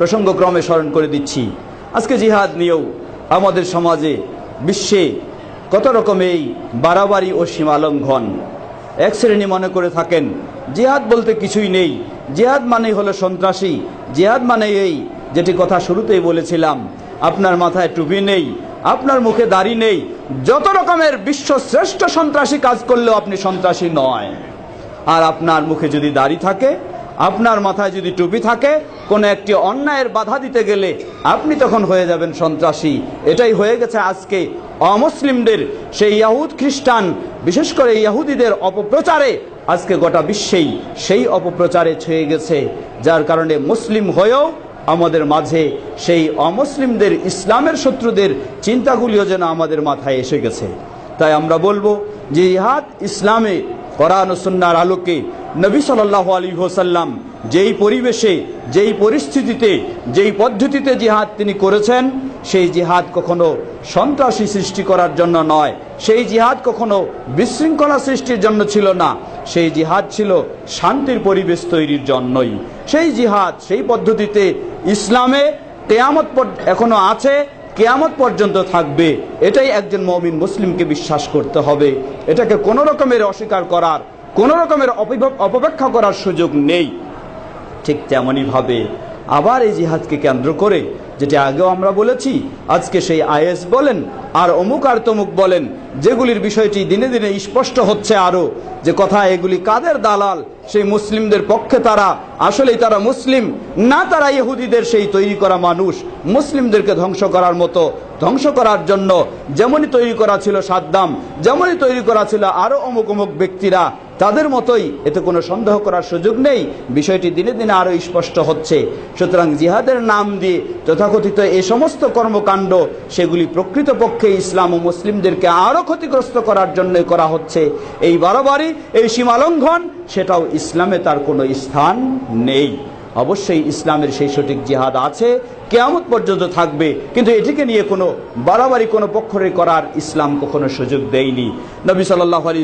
প্রসঙ্গক্রমে স্মরণ করে দিচ্ছি। আজকে জিহাদ নিয়েও আমাদের সমাজে বিশ্বে কত রকম এই বাড়াবাড়ি ও সীমালঙ্ঘন। এক শ্রেণী মনে করে থাকেন জিহাদ বলতে কিছুই নেই, জিহাদ মানেই হলো সন্ত্রাসী, জিহাদ মানে এই যেটি কথা শুরুতেই বলেছিলাম, আপনার মাথায় টুপি নেই, আপনার মুখে দাড়ি নেই, যত রকমের বিশ্ব শ্রেষ্ঠ সন্ত্রাসী কাজ করলেও আপনি সন্ত্রাসী নয়। আর আপনার মুখে যদি দাড়ি থাকে, আপনার মাথায় যদি টুপি থাকে, কোনো একটি অন্যায়ের বাধা দিতে গেলে আপনি তখন হয়ে যাবেন সন্ত্রাসী। এটাই হয়ে গেছে আজকে অমুসলিমদের, সেই ইহুদ খ্রিস্টান, বিশেষ করে ইহুদিদের অপপ্রচারে আজকে গোটা বিশ্বেই সেই অপপ্রচারে ছুঁয়ে গেছে, যার কারণে মুসলিম হয়েও আমাদের মাঝে সেই অমুসলিমদের, ইসলামের শত্রুদের চিন্তাগুলিও যেন আমাদের মাথায় এসে গেছে। তাই আমরা বলবো যে জিহাদ ইসলামে কোরআন ও সুন্নাহর আলোকে নবী সাল্লাল্লাহু আলাইহি ওয়াসাল্লাম যেই পরিবেশে, যেই পরিস্থিতিতে, যেই পদ্ধতিতে জিহাদ তিনি করেছেন, সেই জিহাদ কখনো সন্ত্রাসী সৃষ্টি করার জন্য নয়, সেই জিহাদ কখনো বিশৃঙ্খলা সৃষ্টির জন্য ছিল না, সেই জিহাদ ছিল শান্তির পরিবেশ তৈরির জন্যই। সেই জিহাদ, সেই পদ্ধতিতে ইসলামে কিয়ামত এখনো আছে, কিয়ামত পর্যন্ত থাকবে। এটাই একজন মুমিন মুসলিমকে বিশ্বাস করতে হবে। এটাকে কোনো রকমের অস্বীকার করার, কোনো রকমের অপব্যাখ্যা করার সুযোগ নেই। ঠিক তেমনই ভাবে আবার এই জিহাদকে কেন্দ্র করে, যেটি আগেও আমরা বলেছি, আজকে সেই আইএস বলেন আর অমুক আর তমুক বলেন, যেগুলির বিষয়টি দিনে দিনে স্পষ্ট হচ্ছে আরো, যে কথা এগুলি কাদের দালাল, সেই মুসলিমদের পক্ষে তারা, আসলেই তারা মুসলিম না, তারা ইহুদিদের সেই তৈরি করা মানুষ, মুসলিমদেরকে ধ্বংস করার মতো, ধ্বংস করার জন্য যেমনই তৈরি করা ছিল সাদ্দাম, যেমনই তৈরি করা ছিল আরো অমুক অমুক ব্যক্তিরা, তাদের মতোই, এতে কোনো সন্দেহ করার সুযোগ নেই। বিষয়টি দিনে দিনে আরো স্পষ্ট হচ্ছে। সুতরাং জিহাদের নাম দিয়ে তথাকথিত এই সমস্ত কর্মকাণ্ড, সেগুলি প্রকৃতপক্ষে ইসলাম ও মুসলিমদেরকে আরো ক্ষতিগ্রস্ত করার জন্য করা হচ্ছে। এই বাড়াবাড়ি, এই সীমালঙ্ঘন, সেটাও ইসলামে তার কোনো স্থান নেই। অবশ্যই ইসলামের সেই সঠিক জিহাদ আছে, কিয়ামত পর্যন্ত থাকবে, কিন্তু এটিকে নিয়ে কোনো বাড়াবাড়ি, কোনো পক্ষরে করার ইসলাম কখনো সুযোগ দেয়নি। নবী সাল্লাল্লাহু আলাইহি